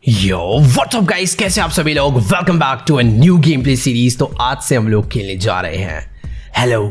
Yo what's up guys, कैसे आप सभी लोग। Welcome back to a new game play series. तो आज से हम लोग खेलने जा रहे हैं हेलो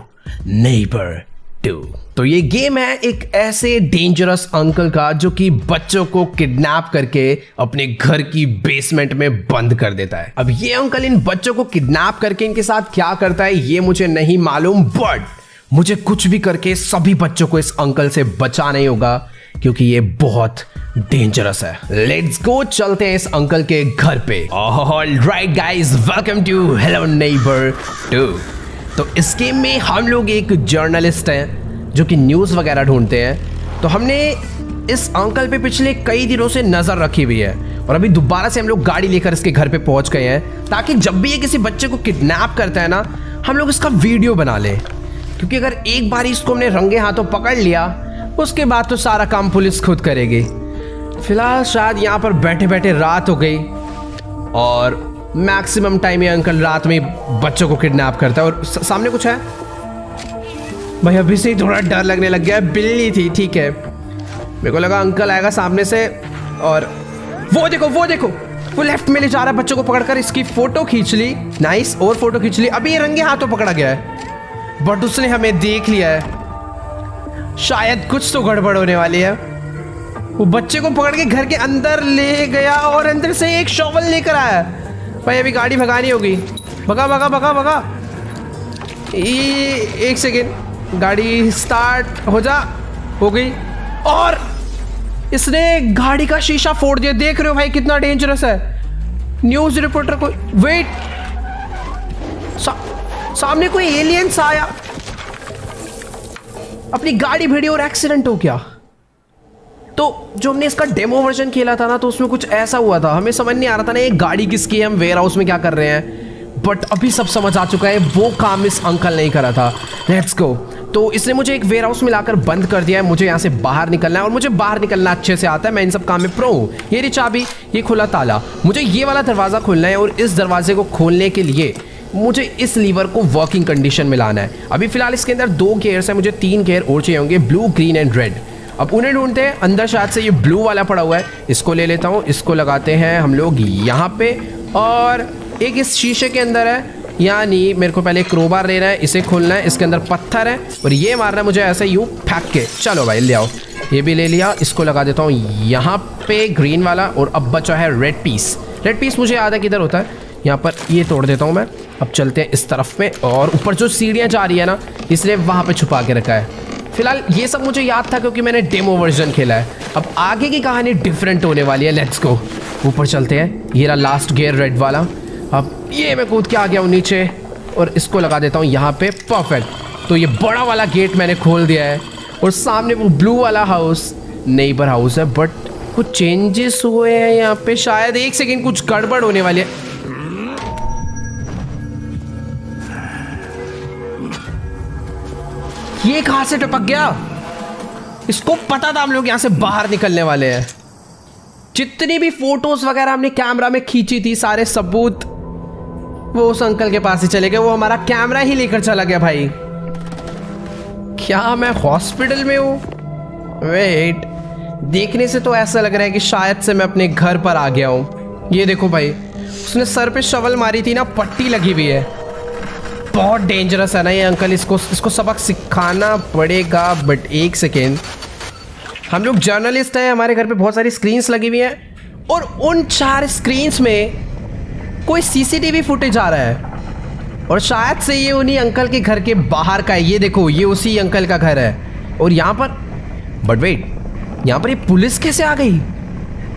नेबर 2। तो ये गेम है एक ऐसे डेंजरस अंकल का जो कि बच्चों को किडनैप करके अपने घर की बेसमेंट में बंद कर देता है। अब ये अंकल इन बच्चों को किडनैप करके इनके साथ क्या करता है ये मुझे नहीं मालूम, बट मुझे कुछ भी करके सभी बच्चों को इस अंकल से बचाना ही होगा क्योंकि ये बहुत डेंजरस है। लेट्स गो, चलते हैं इस अंकल के घर पे। Alright guys, welcome to Hello Neighbor 2। तो इस गेम में हम लोग एक जर्नलिस्ट हैं जो कि न्यूज़ वगैरह ढूंढते हैं। तो हमने इस अंकल पे पिछले कई दिनों से नज़र रखी हुई है और अभी दोबारा से हम लोग गाड़ी लेकर इसके घर पे पहुंच गए हैं ताकि जब भी ये किसी बच्चे को किडनैप करता है ना, हम लोग इसका वीडियो बना लें। क्योंकि अगर एक बार इसको हमने रंगे हाथों पकड़ लिया उसके बाद तो सारा काम पुलिस खुद करेगी। फिलहाल शायद यहाँ पर बैठे बैठे रात हो गई और मैक्सिमम टाइम ये अंकल रात में बच्चों को किडनैप करता है। और सामने कुछ है भाई, अभी से ही थोड़ा डर लगने लग गया है। बिल्ली थी, ठीक है, मेरे को लगा अंकल आएगा सामने से। और वो देखो वो लेफ्ट में ले जा रहा है बच्चों को पकड़कर। इसकी फोटो खींच ली, नाइस, और फोटो खींच ली। अभी ये रंगे हाथों पकड़ा गया है बट उसने हमें देख लिया है। शायद कुछ तो गड़बड़ होने वाली है। वो बच्चे को पकड़ के घर के अंदर ले गया और अंदर से एक शॉवल लेकर आया। भाई अभी गाड़ी भगानी होगी। भगा। एक सेकेंड, गाड़ी स्टार्ट हो गई और इसने गाड़ी का शीशा फोड़ दिया। देख रहे हो भाई कितना डेंजरस है। न्यूज रिपोर्टर को वेट, सामने कोई एलियंस आया, अपनी गाड़ी भिड़ी और एक्सीडेंट हो गया। तो जो हमने इसका डेमो वर्जन खेला था ना, तो उसमें कुछ ऐसा हुआ था। हमें समझ नहीं आ रहा था ना ये गाड़ी किसकी है, हम वेयर हाउस में क्या कर रहे हैं, बट अभी सब समझ आ चुका है। वो काम इस अंकल ने ही करा था। Let's go. तो इसने मुझे एक वेयर हाउस में लाकर बंद कर दिया है। मुझे यहाँ से बाहर निकलना है और मुझे बाहर निकलना अच्छे से आता है। मैं इन सब काम में प्रो हूँ। ये रही चाबी, ये खुला ताला। मुझे ये वाला दरवाज़ा खोलना है और इस दरवाजे को खोलने के लिए मुझे इस लीवर को वर्किंग कंडीशन में लाना है। अभी फिलहाल इसके अंदर 2 गियर्स हैं, मुझे 3 गियर और चाहिए होंगे, ब्लू, ग्रीन एंड रेड। अब उन्हें ढूंढते हैं। अंदर शायद से ये ब्लू वाला पड़ा हुआ है, इसको ले लेता हूँ। इसको लगाते हैं हम लोग यहाँ पे, और एक इस शीशे के अंदर है, यानी मेरे को पहले क्रोबार लेना है, इसे खोलना है। इसके अंदर पत्थर है और ये मारना है मुझे ऐसे यूँ फेंक के। चलो भाई ले आओ, ये भी ले लिया। इसको लगा देता हूँ यहाँ पे ग्रीन वाला, और अब बचा है रेड पीस। रेड पीस मुझे याद है किधर होता है, यहाँ पर। ये तोड़ देता हूँ मैं। अब चलते हैं इस तरफ में, और ऊपर जो सीढ़ियाँ जा रही है ना, इसलिए वहाँ पे छुपा के रखा है। फिलहाल ये सब मुझे याद था क्योंकि मैंने डेमो वर्जन खेला है। अब आगे की कहानी डिफरेंट होने वाली है। लेट्स गो, ऊपर चलते हैं। ये रहा लास्ट गियर रेड वाला। अब ये मैं कूद के आ गया हूँ नीचे और इसको लगा देता हूँ यहाँ पे। परफेक्ट। तो ये बड़ा वाला गेट मैंने खोल दिया है और सामने वो ब्लू वाला हाउस नेबर हाउस है, बट कुछ चेंजेस हुए हैं यहाँ पे शायद। एक सेकेंड, कुछ गड़बड़ होने वाली है। ये कहां से टपक गया? इसको पता था हम लोग यहां से बाहर निकलने वाले हैं। जितनी भी फोटोज वगैरह हमने कैमरा में खींची थी, सारे सबूत वो उस अंकल के पास ही चले गए। वो हमारा कैमरा ही लेकर चला गया भाई। क्या मैं हॉस्पिटल में हूं? वेट, देखने से तो ऐसा लग रहा है कि शायद से मैं अपने घर पर आ गया हूं। ये देखो भाई, उसने सर पे शवल मारी थी ना, पट्टी लगी हुई है। बहुत डेंजरस है ना ये अंकल, इसको सबक सिखाना पड़ेगा। बट एक सेकेंड, हम लोग जर्नलिस्ट हैं, हमारे घर पे बहुत सारी स्क्रीन्स लगी हुई हैं और उन 4 स्क्रीन्स में कोई सीसीटीवी फुटेज आ रहा है और शायद से ये उन्हीं अंकल के घर के बाहर का है। ये देखो, ये उसी अंकल का घर है। और यहाँ पर, बट वेट, यहाँ पर ये पुलिस कैसे आ गई?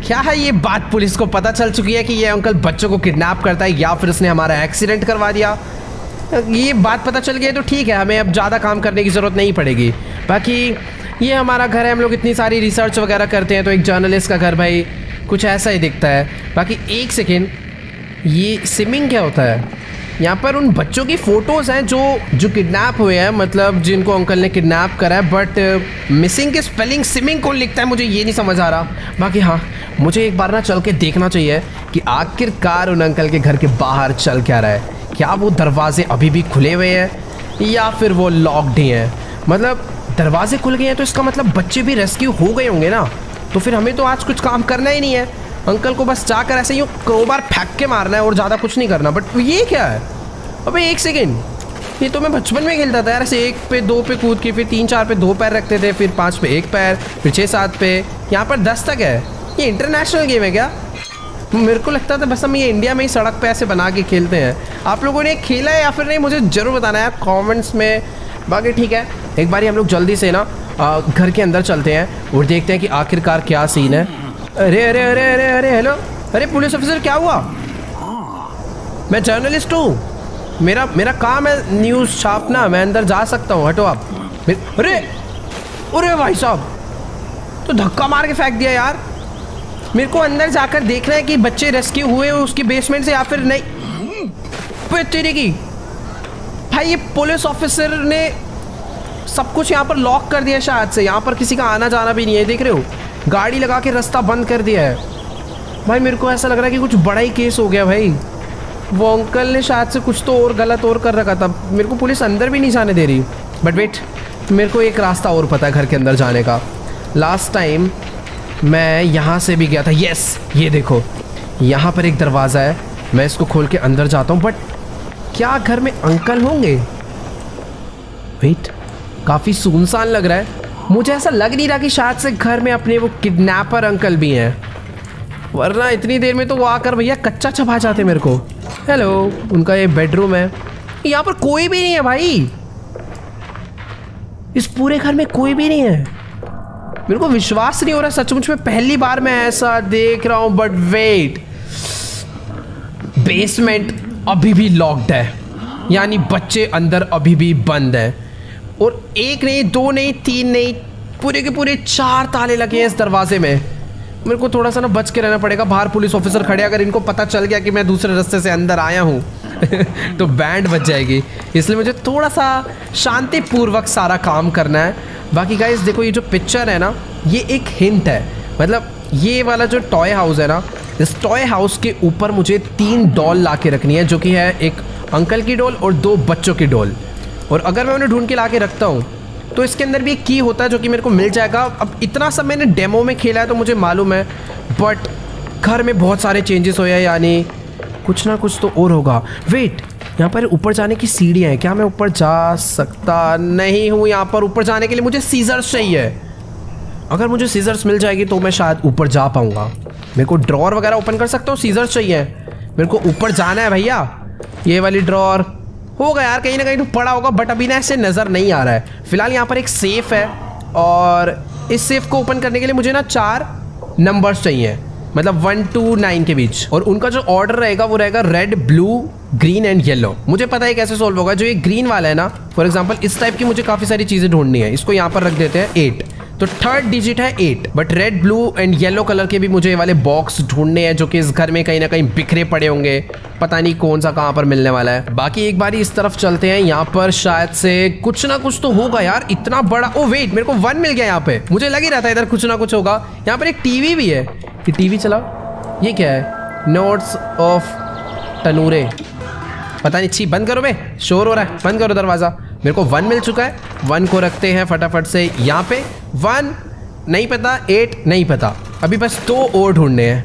क्या है ये बात, पुलिस को पता चल चुकी है कि ये अंकल बच्चों को किडनैप करता है या फिर उसने हमारा एक्सीडेंट करवा दिया? ये बात पता चल गई तो ठीक है, हमें अब ज़्यादा काम करने की ज़रूरत नहीं पड़ेगी। बाकी ये हमारा घर है, हम लोग इतनी सारी रिसर्च वगैरह करते हैं, तो एक जर्नलिस्ट का घर भाई कुछ ऐसा ही दिखता है। बाकी एक सेकेंड, ये सिमिंग क्या होता है? यहाँ पर उन बच्चों की फ़ोटोज़ हैं जो किडनैप हुए हैं, मतलब जिनको अंकल ने किडनैप करा है। बट मिसिंग के स्पेलिंग सिमिंग कौन लिखता है, मुझे ये नहीं समझ आ रहा। बाकी हाँ, मुझे एक बार ना चल के देखना चाहिए कि आखिरकार उन अंकल के घर के बाहर चल क्या रहा है। क्या वो दरवाजे अभी भी खुले हुए हैं या फिर वो लॉक्ड ही हैं? मतलब दरवाजे खुल गए हैं तो इसका मतलब बच्चे भी रेस्क्यू हो गए होंगे ना, तो फिर हमें तो आज कुछ काम करना ही नहीं है। अंकल को बस जाकर ऐसे यूँ क्रोबार फेंक के मारना है और ज़्यादा कुछ नहीं करना। बट ये क्या है? अबे एक सेकेंड, ये तो मैं बचपन में खेलता था यार, ऐसे 1 पे 2 पे कूद के, फिर 3 4 पे 2 पैर रखते थे, फिर 5 पे 1 पैर, फिर 6 7 पे, यहाँ पर 10 तक है। ये इंटरनेशनल गेम है क्या? मेरे को लगता था बस हम ये इंडिया में ही सड़क पे ऐसे बना के खेलते हैं। आप लोगों ने खेला है या फिर नहीं, मुझे ज़रूर बताना यार कमेंट्स में। बाकी ठीक है, एक बार हम लोग जल्दी से ना घर के अंदर चलते हैं और देखते हैं कि आखिरकार क्या सीन है। अरे अरे अरे अरे अरे हेलो, अरे पुलिस ऑफिसर क्या हुआ? मैं जर्नलिस्ट हूँ, मेरा काम है न्यूज़ छापना, मैं अंदर जा सकता हूँ, हटो आप। अरे अरे भाई साहब, तो धक्का मार के फेंक दिया यार। मेरे को अंदर जाकर देखना है कि बच्चे रेस्क्यू हुए उसकी बेसमेंट से या फिर नहीं। तेरे की भाई, ये पुलिस ऑफिसर ने सब कुछ यहाँ पर लॉक कर दिया शायद से, यहाँ पर किसी का आना जाना भी नहीं है, देख रहे हो? गाड़ी लगा के रास्ता बंद कर दिया है भाई। मेरे को ऐसा लग रहा है कि कुछ बड़ा ही केस हो गया भाई। वो अंकल ने शायद से कुछ तो और गलत और कर रखा था, मेरे को पुलिस अंदर भी नहीं जाने दे रही। बट वेट, मेरे को एक रास्ता और पता है घर के अंदर जाने का। लास्ट टाइम मैं यहाँ से भी गया था। यस, ये देखो, यहाँ पर एक दरवाज़ा है, मैं इसको खोल के अंदर जाता हूँ। बट क्या घर में अंकल होंगे? वेट, काफ़ी सुनसान लग रहा है। मुझे ऐसा लग नहीं रहा कि शायद से घर में अपने वो किडनैपर अंकल भी हैं, वरना इतनी देर में तो वो आकर भैया कच्चा चबा जाते मेरे को। हेलो, उनका ये बेडरूम है। यहाँ पर कोई भी नहीं है भाई, इस पूरे घर में कोई भी नहीं है। मेरे को विश्वास नहीं हो रहा सचमुच में, पहली बार मैं ऐसा देख रहा हूँ। बट वेट, बेसमेंट अभी भी लॉक्ड है, यानी बच्चे अंदर अभी भी बंद है। और 1 नहीं 2 नहीं 3 नहीं, पूरे के पूरे 4 ताले लगे हैं इस दरवाजे में। मेरे को थोड़ा सा ना बच के रहना पड़ेगा, बाहर पुलिस ऑफिसर खड़े, अगर इनको पता चल गया कि मैं दूसरे रास्ते से अंदर आया हूँ तो बैंड बच जाएगी। इसलिए मुझे थोड़ा सा शांतिपूर्वक सारा काम करना है। बाकी गाइस देखो, ये जो पिक्चर है ना, ये एक हिंट है। मतलब ये वाला जो टॉय हाउस है ना, इस टॉय हाउस के ऊपर मुझे 3 डॉल ला के रखनी है, जो कि है एक अंकल की डॉल और 2 बच्चों की डॉल। और अगर मैं उन्हें ढूंढ के ला के रखता हूँ तो इसके अंदर भी एक की होता है जो कि मेरे को मिल जाएगा। अब इतना सब मैंने डेमो में खेला है तो मुझे मालूम है, बट घर में बहुत सारे चेंजेस हुए हैं, यानी कुछ ना कुछ तो और होगा। वेट, यहाँ पर ऊपर जाने की सीढ़ियाँ हैं, क्या मैं ऊपर जा सकता नहीं हूँ? यहाँ पर ऊपर जाने के लिए मुझे सीजर्स चाहिए। अगर मुझे सीजर्स मिल जाएगी तो मैं शायद ऊपर जा पाऊँगा। मेरे को ड्रॉर वगैरह ओपन कर सकता हूँ, सीजर्स चाहिए। मेरे को ऊपर जाना है भैया। ये वाली ड्रॉर होगा यार, कहीं ना कहीं तो पड़ा होगा, बट अभी ना ऐसे नज़र नहीं आ रहा है। फिलहाल यहाँ पर एक सेफ है और इस सेफ को ओपन करने के लिए मुझे ना 4 नंबर्स चाहिए, मतलब 1 to 9 के बीच। और उनका जो ऑर्डर रहेगा वो रहेगा red, blue, green and yellow. मुझे पता है कैसे सोल्व होगा। जो ये ग्रीन वाला है ना, फॉर एग्जांपल इस टाइप की मुझे काफ़ी सारी चीज़ें ढूंढनी है। इसको यहाँ पर रख देते हैं 8, तो 3rd डिजिट है 8। But red, blue and yellow colour के भी मुझे ये वाले बॉक्स ढूंढने हैं, जो कि इस घर में कहीं ना कहीं बिखरे पड़े होंगे, पता नहीं कौन सा कहाँ पर मिलने वाला है। बाकी एक बारी इस तरफ चलते हैं, यहाँ पर शायद से कुछ ना कुछ तो होगा यार, इतना बड़ा। ओ वेट, मेरे को 1 मिल गया यहाँ पे। मुझे लग ही रहा था इधर कुछ ना कुछ होगा। यहाँ पर एक टीवी भी है, ये टीवी चलाओ। ये क्या है? नोट्स ऑफ तनूरे, पता नहीं। छी, बंद करो बे, शोर हो रहा है, बंद करो दरवाज़ा। मेरे को 1 मिल चुका है, 1 को रखते हैं फटाफट से यहाँ पे। 1 नहीं पता, 8 नहीं पता, अभी बस 2 और ढूंढने हैं।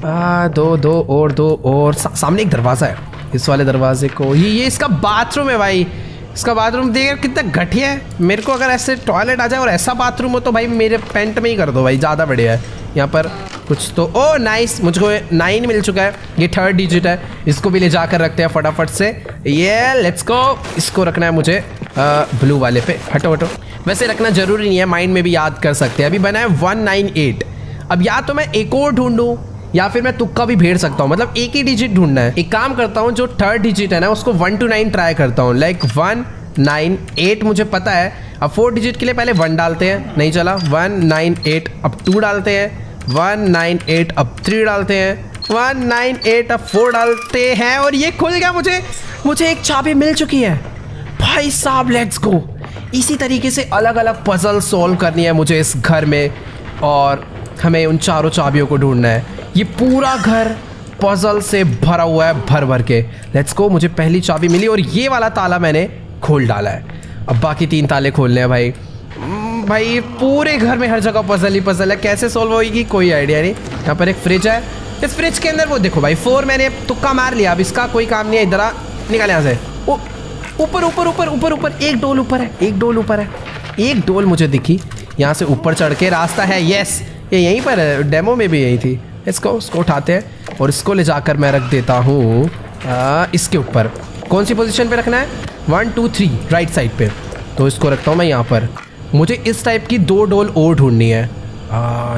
2 और सामने एक दरवाज़ा है, इस वाले दरवाजे को, ये इसका बाथरूम है भाई। इसका बाथरूम देख कितना घटिया है। मेरे को अगर ऐसे टॉयलेट आ जाए और ऐसा बाथरूम हो तो भाई मेरे पेंट में ही कर दो भाई, ज़्यादा बढ़िया है। यहाँ पर कुछ तो, ओ नाइस, मुझको 9 मिल चुका है, ये 3rd डिजिट है। इसको भी ले जाकर रखते हैं फटाफट से। ये लेट्स गो। इसको रखना है मुझे ब्लू वाले पे। हटो हटो, वैसे रखना जरूरी नहीं है, माइंड में भी याद कर सकते हैं। अभी बना है 198। अब या तो मैं एक और ढूंढूं या फिर मैं तुक्का भी भेड़ सकता हूँ, मतलब एक ही डिजिट ढूंढना है। एक काम करता हूँ, जो 3rd डिजिट है ना उसको 1 to 9 ट्राई करता हूँ। लाइक 1 9 8 मुझे पता है। अब 4 डिजिट के लिए पहले 1 डालते हैं, नहीं चला। 1 9 8, अब 2 डालते हैं। 1 9 8, अब 3 डालते हैं। 1 9 8, अब 4 डालते हैं और ये खुल गया। मुझे एक चाबी मिल चुकी है भाई साहब, लेट्स गो। इसी तरीके से अलग अलग पजल सॉल्व करनी है मुझे इस घर में, और हमें उन चारों चाबियों को ढूंढना है। ये पूरा घर पजल से भरा हुआ है, भर भर के। लेट्स गो, मुझे पहली चाबी मिली और ये वाला ताला मैंने खोल डाला है। अब बाकी 3 ताले खोलने हैं भाई। भाई पूरे घर में हर जगह पजल ही पजल है, कैसे सॉल्व होगी कोई आइडिया नहीं। यहाँ पर एक फ्रिज है, इस फ्रिज के अंदर वो देखो भाई 4 मैंने तुक्का मार लिया, अब इसका कोई काम नहीं है। इधर आ, निकल यहाँ से। ऊपर ऊपर ऊपर ऊपर ऊपर, एक डोल ऊपर है, एक डोल ऊपर है, एक डोल मुझे दिखी। यहाँ से ऊपर चढ़ के रास्ता है। यस, ये यहीं पर है, डेमो में भी यही थी। इसको उठाते हैं और इसको ले जाकर मैं रख देता हूँ इसके ऊपर। कौन सी पोजीशन पे रखना है? 1 2 3 राइट साइड पे। तो इसको रखता हूँ मैं यहाँ पर। मुझे इस टाइप की 2 डोल और ढूंढनी है।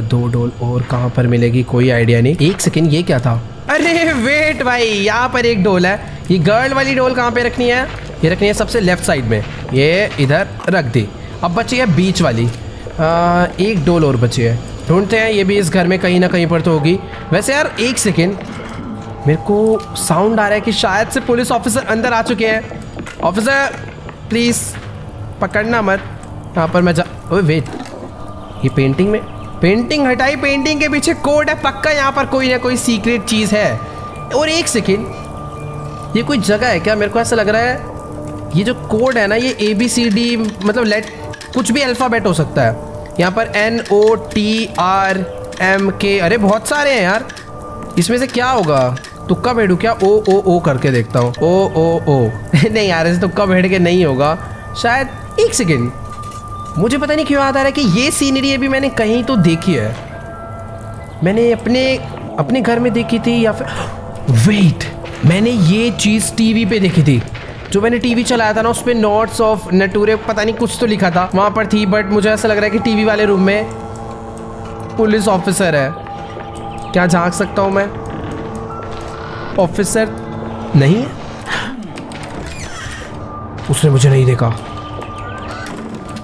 2 डोल और कहाँ पर मिलेगी कोई आइडिया नहीं। एक सेकेंड, ये क्या था? अरे वेट भाई, यहाँ पर एक डोल है। ये गर्ल वाली डोल कहाँ पे रखनी है? ये रखनी है सबसे लेफ्ट साइड में। ये इधर रख दी। अब बची है बीच वाली। एक डोल और बची है, ढूंढते हैं। ये भी इस घर में कहीं ना कहीं पर तो होगी। वैसे यार एक सेकेंड, मेरे को साउंड आ रहा है कि शायद से पुलिस ऑफिसर अंदर आ चुके हैं। ऑफिसर प्लीज़ पकड़ना मत। यहाँ पर मैं ओए वेट, ये पेंटिंग में, पेंटिंग हटाई, पेंटिंग के पीछे कोड है पक्का। यहाँ पर कोई ना कोई सीक्रेट चीज़ है। और एक सेकेंड, ये कोई जगह है क्या? मेरे को ऐसा लग रहा है ये जो कोड है ना, ये ABCD मतलब कुछ भी अल्फ़ाबेट हो सकता है। यहाँ पर NOTRMK, अरे बहुत सारे हैं यार। इसमें से क्या होगा? तुक्का भेड़ू क्या? O करके देखता हूँ। O नहीं यार, ऐसे तुक्का भेड़ के नहीं होगा शायद। एक सेकेंड, मुझे पता नहीं क्यों याद आ रहा है कि ये सीनरी अभी मैंने कहीं तो देखी है। मैंने अपने घर में देखी थी या फिर वेट, मैंने ये चीज़ टीवी पे देखी थी। जो मैंने टीवी चलाया था ना, उस पर नोट्स ऑफ नटूरे पता नहीं कुछ तो लिखा था, वहाँ पर थी। बट मुझे ऐसा लग रहा है कि टीवी वाले रूम में पुलिस ऑफिसर है। क्या झांक सकता हूँ मैं? ऑफिसर नहीं, उसने मुझे नहीं देखा।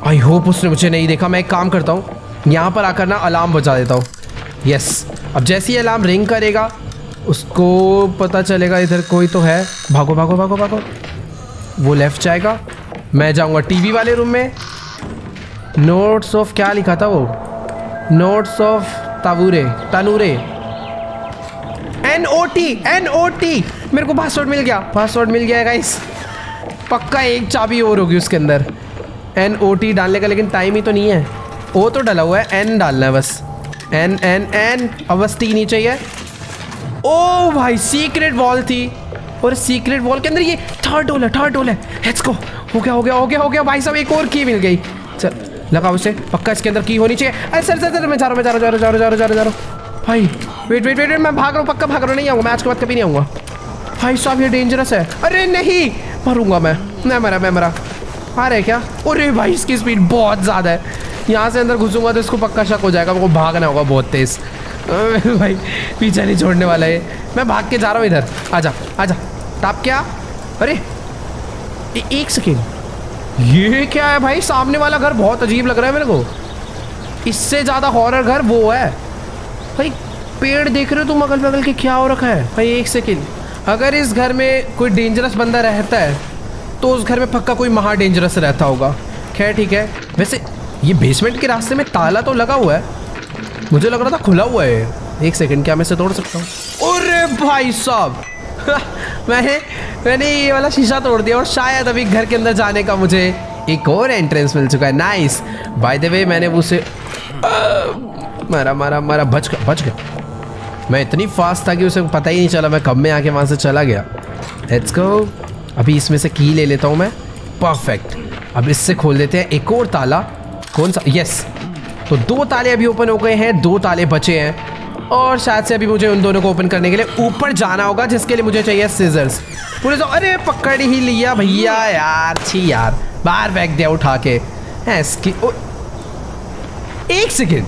आई होप उसने मुझे नहीं देखा। मैं एक काम करता हूँ, यहाँ पर आकर ना अलार्म बजा देता हूँ। यस, अब जैसे ही अलार्म रिंग करेगा उसको पता चलेगा इधर कोई तो है। भागो भागो भागो भागो। वो लेफ्ट जाएगा, मैं जाऊँगा टीवी वाले रूम में। नोट्स ऑफ क्या लिखा था वो? नोट्स ऑफ तनूरे NOT। मेरे को पासवर्ड मिल गया, पासवर्ड मिल गया है गाइस। पक्का एक चाबी और होगी उसके अंदर। NOT डालने का लेकिन टाइम ही तो नहीं है। O तो डला हुआ है, N डालना है बस। N। अब बस T नहीं चाहिए। ओ भाई, सीक्रेट वॉल थी और सीक्रेट वॉल के अंदर ये थर्ड डोल है। Let's go. हो गया भाई साहब, एक और की मिल गई। चल लगा उसे, पक्का इसके अंदर की होनी चाहिए। अरे सर मैं जा रहा हूँ भाई। वेट, मैं भाग रहा हूँ, पक्का भाग रहा हूँ। नहीं आऊँगा मैं आज के बाद, कभी नहीं आऊँगा भाई साहब। ये डेंजरस है। अरे नहीं, मरूंगा मैं मरा। आ रहे क्या? अरे भाई इसकी स्पीड बहुत ज़्यादा है। यहाँ से अंदर घुसूंगा तो इसको पक्का शक हो जाएगा। मेरे को भागना होगा बहुत तेज़। भाई पीछे नहीं छोड़ने वाला है। मैं भाग के जा रहा हूँ इधर। आजा टाप क्या? अरे एक सेकेंड, ये क्या है भाई? सामने वाला घर बहुत अजीब लग रहा है मेरे को। इससे ज़्यादा हॉरर घर वो है भाई। पेड़ देख रहे हो तुम अगल बगल के, क्या हो रखा है भाई? एक सेकेंड, अगर इस घर में कोई डेंजरस बंदा रहता है तो उस घर में पक्का कोई महा डेंजरस रहता होगा। खैर ठीक है। वैसे ये बेसमेंट के रास्ते में ताला तो लगा हुआ है, मुझे लग रहा था खुला हुआ है। एक सेकंड, क्या मैं इसे तोड़ सकता हूँ? अरे भाई साहब मैंने ये वाला शीशा तोड़ दिया और शायद अभी घर के अंदर जाने का मुझे एक और एंट्रेंस मिल चुका है। नाइस। बाय द वे मैंने उसे मारा, बच गया। मैं इतनी फास्ट था कि उसे पता ही नहीं चला मैं कब में आके वहाँ से चला गया। Let's go. अभी इसमें से की ले लेता हूँ मैं। परफेक्ट। अब इससे खोल देते हैं एक और ताला। कौन सा? यस। तो 2 ताले अभी ओपन हो गए हैं, 2 ताले बचे हैं और शायद से अभी मुझे उन दोनों को ओपन करने के लिए ऊपर जाना होगा, जिसके लिए मुझे चाहिए सीजर्स। पुलिस, अरे पकड़ ही लिया भैया यार। छी यार, बाहर फेंक दिया उठा के। इसकी एक सेकेंड,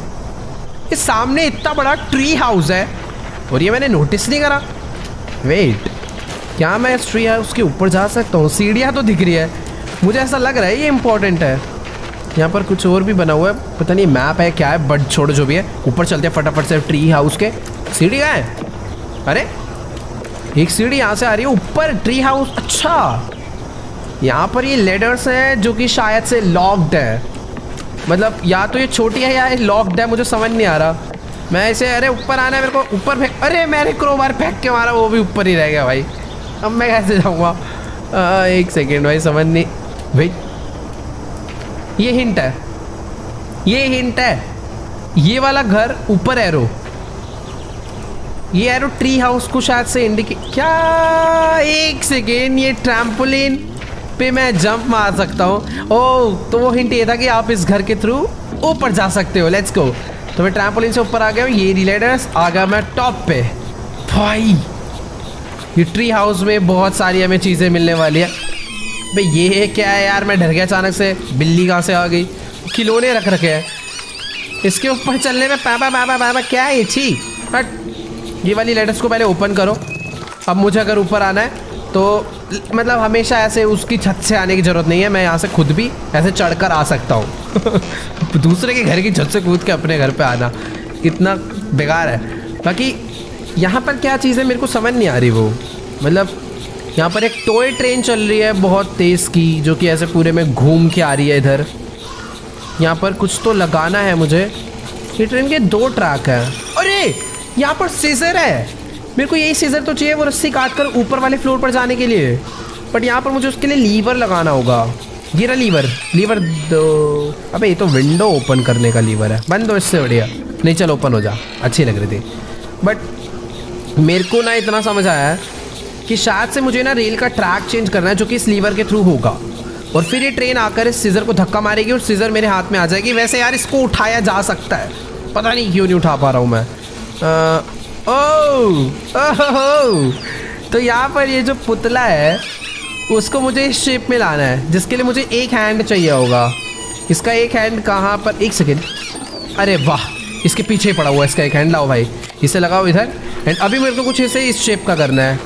इस सामने इतना बड़ा ट्री हाउस है और ये मैंने नोटिस नहीं करा। वेट, क्या मैं इस ट्री हाउस के ऊपर जा सकता हूँ? सीढ़ियाँ तो दिख रही है, मुझे ऐसा लग रहा है ये इंपॉर्टेंट है। यहाँ पर कुछ और भी बना हुआ है, पता नहीं मैप है क्या है, बट छोड़ो जो भी है। ऊपर चलते हैं फटाफट से ट्री हाउस के। सीढ़ी कहाँ है? अरे एक सीढ़ी यहाँ से आ रही है ऊपर ट्री हाउस। अच्छा, यहाँ पर ये लेडर्स हैं जो कि शायद से लॉक्ड है। मतलब या तो ये छोटी है या ये लॉक्ड है, मुझे समझ नहीं आ रहा। मैं इसे, अरे ऊपर आना है मेरे को, ऊपर फेंक। अरे मैंने क्रोबार फेंक के मारा, वो भी ऊपर ही रह गया भाई। अब मैं कैसे जाऊँगा? एक सेकेंड भाई, समझ नहीं भाई। ये हिंट है, ये वाला घर ऊपर एरो। ये एरो ट्री हाउस को शायद से इंडिकेट, क्या एक सेकेंड, ये ट्रैम्पोलिन पे मैं जंप मार सकता हूँ। ओह, तो वो हिंट ये था कि आप इस घर के थ्रू ऊपर जा सकते हो। Let's go. तो मैं ट्रैम्पोलिन से ऊपर आ गया हूँ, ये रिलेडर्स आ गया मैं टॉप पे। भाई ये ट्री हाउस में बहुत सारी हमें चीज़ें मिलने वाली है। भाई ये क्या है यार, मैं डर गया अचानक से। बिल्ली कहाँ से आ गई? खिलौने रख रखे हैं इसके ऊपर चलने में। पापा पापा पापा क्या है ये? छी बट ये वाली लेटर्स को पहले ओपन करो। अब मुझे अगर ऊपर आना है तो मतलब हमेशा ऐसे उसकी छत से आने की ज़रूरत नहीं है, मैं यहाँ से खुद भी ऐसे चढ़कर आ सकता हूँ। दूसरे के घर की छत से कूद के अपने घर पे आना कितना बेकार है। बाकी यहाँ पर क्या चीज़ है मेरे को समझ नहीं आ रही। वो मतलब यहाँ पर एक टॉय ट्रेन चल रही है बहुत तेज़ की, जो कि ऐसे पूरे में घूम के आ रही है इधर। यहाँ पर कुछ तो लगाना है मुझे। ये ट्रेन के 2 ट्रैक हैं। अरे यहाँ पर सीजर है, मेरे को यही सीजर तो चाहिए, वो रस्सी काट कर ऊपर वाले फ्लोर पर जाने के लिए। बट यहाँ पर मुझे उसके लिए लीवर लगाना होगा। ये रहा लीवर दो। अबे ये तो विंडो ओपन करने का लीवर है। बंद हो इससे बढ़िया। नहीं चल ओपन हो जा, अच्छी लग रही थी। बट मेरे को ना इतना समझ आया है कि शायद से मुझे ना रेल का ट्रैक चेंज करना है, जो कि इस लीवर के थ्रू होगा। और फिर ये ट्रेन आकर इस सीजर को धक्का मारेगी और सीजर मेरे हाथ में आ जाएगी। वैसे यार इसको उठाया जा सकता है, पता नहीं क्यों नहीं उठा पा रहा हूँ मैं। ओह, तो यहाँ पर ये जो पुतला है उसको मुझे इस शेप में लाना है, जिसके लिए मुझे एक हैंड चाहिए होगा। इसका एक हैंड कहाँ पर? एक सेकेंड। अरे वाह, इसके पीछे पड़ा हुआ है इसका एक हैंड। लाओ भाई, इसे लगाओ इधर। एंड अभी मेरे को कुछ इसे इस शेप का करना है,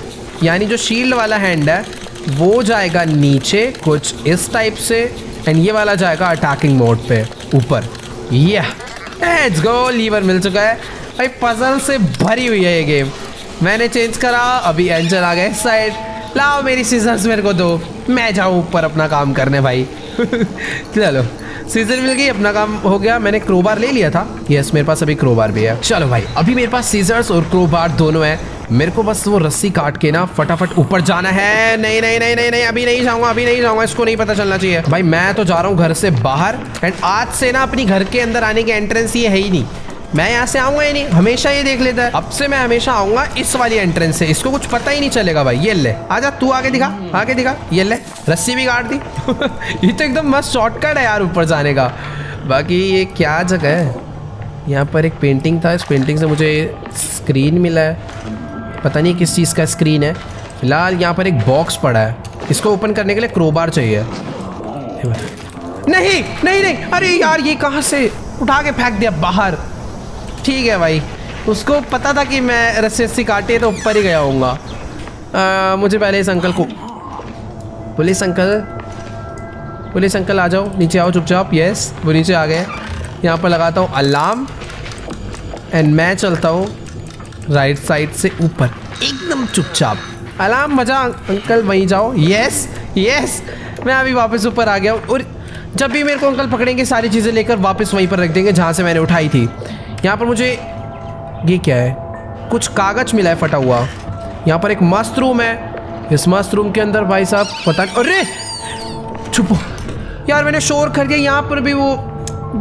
यानी जो शील्ड वाला हैंड है वो जाएगा नीचे कुछ इस टाइप से, एंड ये वाला जाएगा अटैकिंग मोड पे ऊपर। Let's go. लीवर मिल चुका है भाई। पजल से भरी हुई है ये गेम। मैंने चेंज करा, अभी एंजल आ गया इस साइड। लाओ मेरी सीजर्स मेरे को दो, मैं जाऊँ ऊपर अपना काम करने भाई। चलो सीजर मिल गई, अपना काम हो गया। मैंने क्रोबार ले लिया था। यस, मेरे पास अभी क्रोबार भी है। चलो भाई, अभी मेरे पास सीजर्स और क्रोबार दोनों है। मेरे को बस वो रस्सी काट के ना फटाफट ऊपर जाना है। नहीं नहीं नहीं नहीं नहीं, अभी नहीं जाऊंगा, इसको नहीं पता चलना चाहिए भाई। मैं तो जा रहा हूँ घर से बाहर। एंड आज से ना अपनी घर के अंदर आने की एंट्रेंस ये है ही नहीं। मैं यहाँ से आऊँगा ही नहीं, हमेशा ये देख लेता है। अब से मैं हमेशा आऊँगा इस वाली एंट्रेंस से, इसको कुछ पता ही नहीं चलेगा भाई। ये ले, आजा तू, आगे दिखा। ये ले, रस्सी भी काट दी। ये तो एकदम मस्त शॉर्टकट है यार ऊपर जाने का। बाकी ये क्या जगह है? यहाँ पर एक पेंटिंग था, इस पेंटिंग से मुझे स्क्रीन मिला है। पता नहीं किस चीज़ का स्क्रीन है। फिलहाल यहाँ पर एक बॉक्स पड़ा है, इसको ओपन करने के लिए क्रोबार चाहिए। नहीं, अरे यार ये कहाँ से उठा के फेंक दिया बाहर। ठीक है भाई, उसको पता था कि मैं रस्सी काटे तो ऊपर ही गया होऊंगा। मुझे पहले इस अंकल को, पुलिस अंकल आ जाओ, नीचे आओ चुपचाप। यस, वो नीचे आ गए। यहाँ पर लगाता हूँ अलार्म एंड मैं चलता हूँ राइट साइड से ऊपर एकदम चुपचाप। अलार्म बजा, अंकल वहीं जाओ। यस, मैं अभी वापस ऊपर आ गया हूँ। और जब भी मेरे को अंकल पकड़ेंगे सारी चीज़ें लेकर वापस वहीं पर रख देंगे जहाँ से मैंने उठाई थी। यहाँ पर मुझे ये क्या है? कुछ कागज मिला है फटा हुआ। यहाँ पर एक मस्त रूम है। इस मस्त रूम के अंदर भाई साहब पता नहीं, अरे छुपो यार, मैंने शोर कर दिया। यहाँ पर भी वो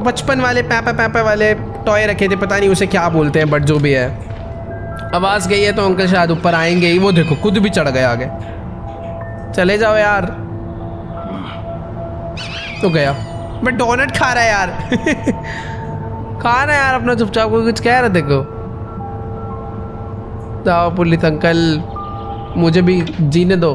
बचपन वाले पैपा वाले टॉय रखे थे, पता नहीं उसे क्या बोलते हैं, बट जो भी है आवाज़ गई है तो अंकल शायद ऊपर आएंगे ही। वो देखो खुद भी चढ़ गए आगे। चले जाओ यार। तो गया, मैं डोनट खा रहा है यार। खाना यार अपना चुपचाप, को कुछ कह रहे देखो। जाओ पुलिस अंकल, मुझे भी जीने दो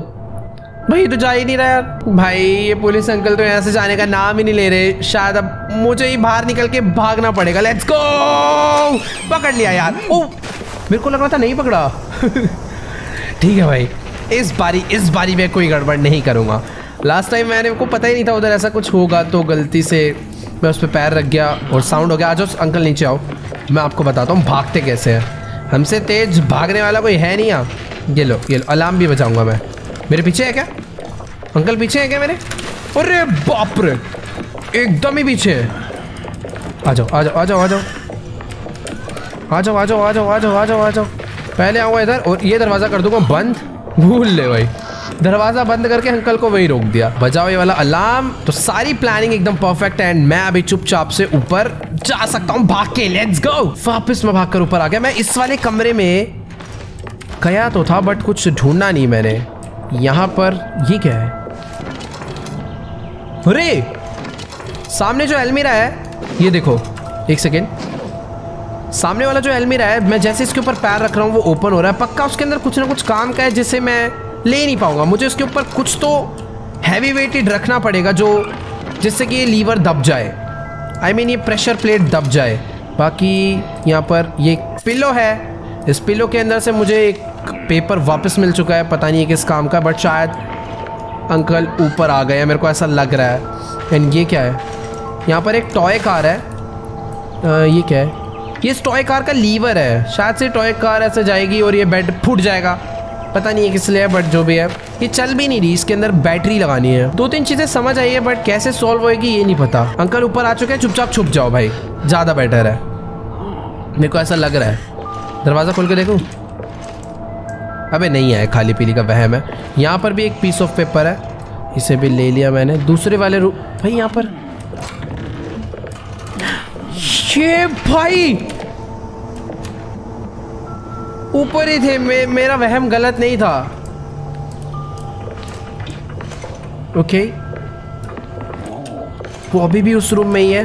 भाई। तो जा ही नहीं रहा यार भाई। ये पुलिस अंकल तो यहाँ से जाने का नाम ही नहीं ले रहे। शायद अब मुझे ही बाहर निकल के भागना पड़ेगा। Let's go. पकड़ लिया यार। ओ, मेरे को लग रहा था नहीं पकड़ा। ठीक है भाई, इस बारी मैं कोई गड़बड़ नहीं करूँगा। लास्ट टाइम मैंने को पता ही नहीं था उधर ऐसा कुछ होगा, तो गलती से मैं उस पर पैर रख गया और साउंड हो गया। आ जाओ अंकल नीचे आओ, मैं आपको बताता हूँ भागते कैसे हैं। हमसे तेज भागने वाला कोई है नहीं यहाँ। ये लो अलार्म भी बजाऊंगा मैं। मेरे पीछे है क्या अंकल? पीछे है क्या मेरे? अरे बाप रे, एकदम ही पीछे है। आ जाओ। पहले आऊँगा इधर और ये दरवाज़ा कर दूंगा बंद। भूल ले भाई, दरवाज़ा बंद करके अंकल को वहीं रोक दिया। बजाओ ये वाला अलार्म। तो सारी प्लानिंग एकदम परफेक्ट है एंड मैं अभी चुपचाप से ऊपर जा सकता हूँ भाग के। Let's go. वापस मैं भागकर ऊपर आ गया। मैं इस वाले कमरे में गया तो था बट कुछ ढूंढा नहीं मैंने। यहाँ पर ये क्या है? अरे सामने जो अलमीरा है, ये देखो, एक सेकेंड, सामने वाला जो अलमीरा है, मैं जैसे इसके ऊपर पैर रख रहा हूँ वो ओपन हो रहा है। पक्का उसके अंदर कुछ ना कुछ काम का है जिसे मैं ले नहीं पाऊंगा। मुझे उसके ऊपर कुछ तो हैवी वेटेड रखना पड़ेगा जो जिससे कि ये लीवर दब जाए, आई मीन ये प्रेशर प्लेट दब जाए। बाकी यहाँ पर ये पिलो है, इस पिलो के अंदर से मुझे एक पेपर वापस मिल चुका है, पता नहीं है किस काम का, बट शायद अंकल ऊपर आ गए हैं, मेरे को ऐसा लग रहा है। एंड ये क्या है? यहाँ पर एक टॉय कार है। ये क्या है? ये इस टॉय कार का लीवर है, शायद से टॉय कार ऐसे जाएगी और ये बेड फूट जाएगा, पता नहीं है किस लिए, बट जो भी है ये चल भी नहीं रही, इसके अंदर बैटरी लगानी है। 2-3 चीज़ें समझ आई है बट कैसे सॉल्व होएगी ये नहीं पता। अंकल ऊपर आ चुके हैं, चुपचाप छुप जाओ भाई, ज़्यादा बेटर है, मेरे को ऐसा लग रहा है। दरवाज़ा खोल के देखूँ? अबे नहीं है, खाली पीली का वहम है। यहाँ पर भी एक पीस ऑफ पेपर है, इसे भी ले लिया मैंने। दूसरे वाले रूम भाई, यहाँ पर ये भाई ऊपर ही थे, मेरा वहम गलत नहीं था। ओके, वो अभी भी उस रूम में ही है।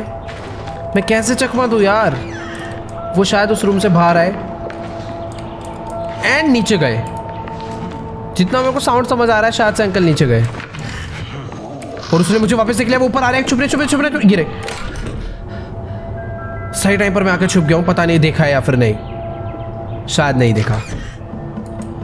मैं कैसे चकमा दूं यार? वो शायद उस रूम से बाहर आए एंड नीचे गए। जितना मेरे को साउंड समझ आ रहा है शायद से अंकल नीचे गए और उसने मुझे वापस देख लिया। वो ऊपर आ रहे हैं, छुप रहे, गिरे। सही टाइम पर मैं आकर छुप गया हूँ, पता नहीं देखा है या फिर नहीं, शायद नहीं देखा।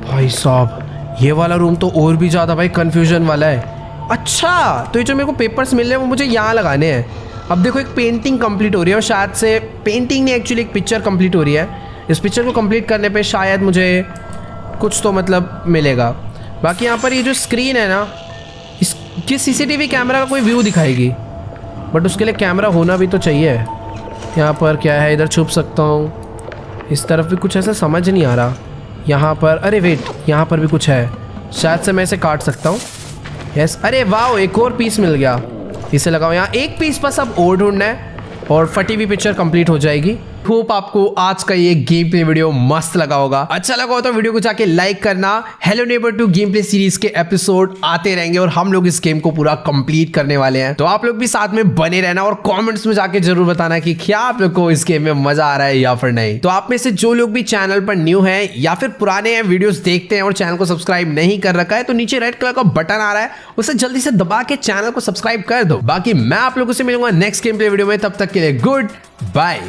भाई साहब ये वाला रूम तो और भी ज़्यादा भाई कंफ्यूजन वाला है। अच्छा, तो ये जो मेरे को पेपर्स मिल रहे हैं वो मुझे यहाँ लगाने हैं। अब देखो एक पेंटिंग कंप्लीट हो रही है और शायद से पेंटिंग नहीं, एक्चुअली एक पिक्चर कंप्लीट हो रही है। इस पिक्चर को कंप्लीट करने पे शायद मुझे कुछ तो मतलब मिलेगा। बाकी यहाँ पर ये जो स्क्रीन है ना, इसकी सीसीटीवी कैमरा का कोई व्यू दिखाएगी, बट उसके लिए कैमरा होना भी तो चाहिए। यहाँ पर क्या है? इधर छुप सकता हूँ, इस तरफ भी कुछ ऐसा समझ नहीं आ रहा। यहाँ पर अरे वेट, यहाँ पर भी कुछ है, शायद से मैं इसे काट सकता हूँ। यस, अरे वाह, एक और पीस मिल गया, इसे लगाओ यहाँ। एक पीस बस अब और ढूंढना है और फटी हुई पिक्चर कंप्लीट हो जाएगी। होप आपको आज का ये गेम प्ले वीडियो मस्त लगा होगा। अच्छा लगा हो तो वीडियो को जाके लाइक करना। Hello Neighbor 2 game play series के एपिसोड आते रहेंगे और हम लोग इस गेम को पूरा कंप्लीट करने वाले हैं, तो आप लोग भी साथ में बने रहना और कमेंट्स में जाके जरूर बताना कि क्या आप लोग को इस गेम में मजा आ रहा है या फिर नहीं। तो आप में से जो लोग भी चैनल पर न्यू है या फिर पुराने वीडियोस देखते हैं और चैनल को सब्सक्राइब नहीं कर रखा है, तो नीचे रेड कलर का बटन आ रहा है, उसे जल्दी से दबा के चैनल को सब्सक्राइब कर दो। बाकी मैं आप लोगों से मिलूंगा नेक्स्ट गेम प्ले वीडियो में, तब तक के लिए गुड बाय।